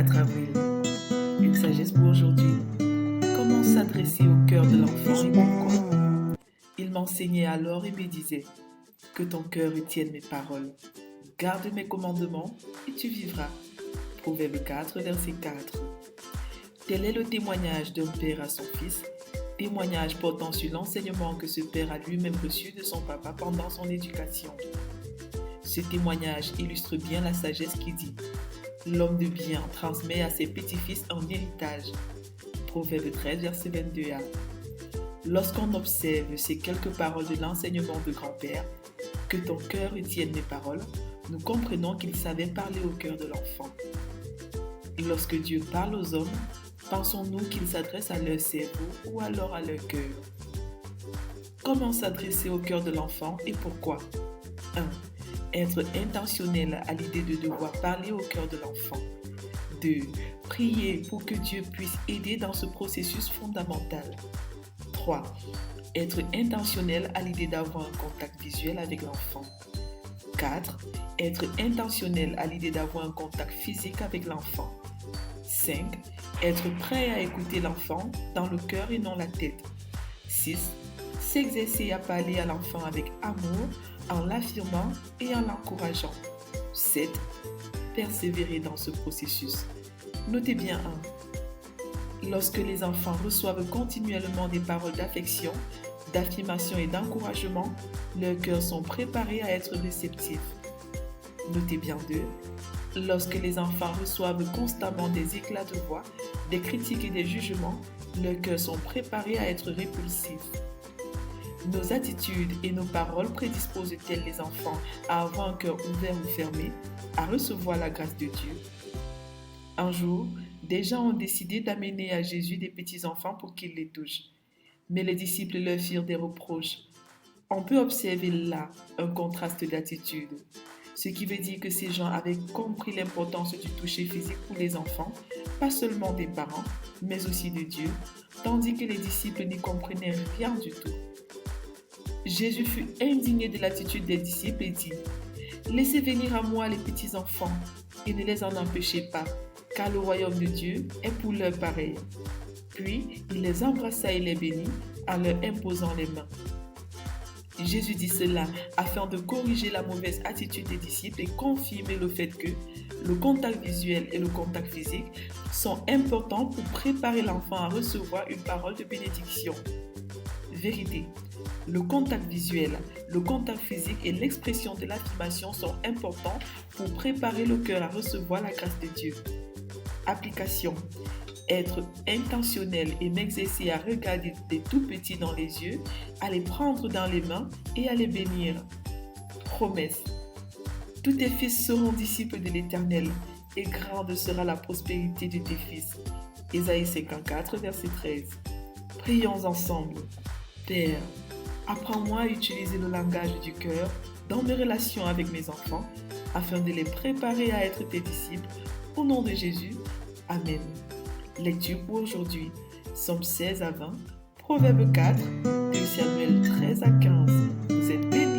4 avril. Une sagesse pour aujourd'hui. Comment s'adresser au cœur de l'enfant et pourquoi? Il m'enseignait alors et me disait: que ton cœur retienne mes paroles. Garde mes commandements et tu vivras. Proverbe 4, verset 4. Tel est le témoignage d'un père à son fils, témoignage portant sur l'enseignement que ce père a lui-même reçu de son papa pendant son éducation. Ce témoignage illustre bien la sagesse qui dit: l'homme de bien transmet à ses petits-fils un héritage. Proverbe 13, verset 22a. Lorsqu'on observe ces quelques paroles de l'enseignement de grand-père, que ton cœur retienne mes paroles, nous comprenons qu'il savait parler au cœur de l'enfant. Lorsque Dieu parle aux hommes, pensons-nous qu'il s'adresse à leur cerveau ou alors à leur cœur? Comment s'adresser au cœur de l'enfant et pourquoi? 1. Être intentionnel à l'idée de devoir parler au cœur de l'enfant. 2. Prier pour que Dieu puisse aider dans ce processus fondamental. 3. Être intentionnel à l'idée d'avoir un contact visuel avec l'enfant. 4. Être intentionnel à l'idée d'avoir un contact physique avec l'enfant. 5. Être prêt à écouter l'enfant dans le cœur et non la tête. 6. S'exercer à parler à l'enfant avec amour en l'affirmant et en l'encourageant. 7. Persévérer dans ce processus. Notez bien 1. Lorsque les enfants reçoivent continuellement des paroles d'affection, d'affirmation et d'encouragement, leurs cœurs sont préparés à être réceptifs. Notez bien 2. Lorsque les enfants reçoivent constamment des éclats de voix, des critiques et des jugements, leurs cœurs sont préparés à être répulsifs. Nos attitudes et nos paroles prédisposent-elles les enfants à avoir un cœur ouvert ou fermé, à recevoir la grâce de Dieu? Un jour, des gens ont décidé d'amener à Jésus des petits-enfants pour qu'il les touche. Mais les disciples leur firent des reproches. On peut observer là un contraste d'attitude. Ce qui veut dire que ces gens avaient compris l'importance du toucher physique pour les enfants, pas seulement des parents, mais aussi de Dieu, tandis que les disciples n'y comprenaient rien du tout. Jésus fut indigné de l'attitude des disciples et dit: laissez venir à moi les petits-enfants et ne les en empêchez pas, car le royaume de Dieu est pour leurs pareils. Puis il les embrassa et les bénit en leur imposant les mains. Jésus dit cela afin de corriger la mauvaise attitude des disciples et confirmer le fait que le contact visuel et le contact physique sont importants pour préparer l'enfant à recevoir une parole de bénédiction. Vérité. Le contact visuel, le contact physique et l'expression de l'affirmation sont importants pour préparer le cœur à recevoir la grâce de Dieu. Application. Être intentionnel et m'exercer à regarder des tout petits dans les yeux, à les prendre dans les mains et à les bénir. Promesse. Tous tes fils seront disciples de l'Éternel et grande sera la prospérité de tes fils. Ésaïe 54, verset 13. Prions ensemble. Père, apprends-moi à utiliser le langage du cœur dans mes relations avec mes enfants afin de les préparer à être tes disciples. Au nom de Jésus, Amen. Lecture pour aujourd'hui. Psaume 16 à 20, Proverbe 4, 2 Samuel 13 à 15. Vous êtes bénis.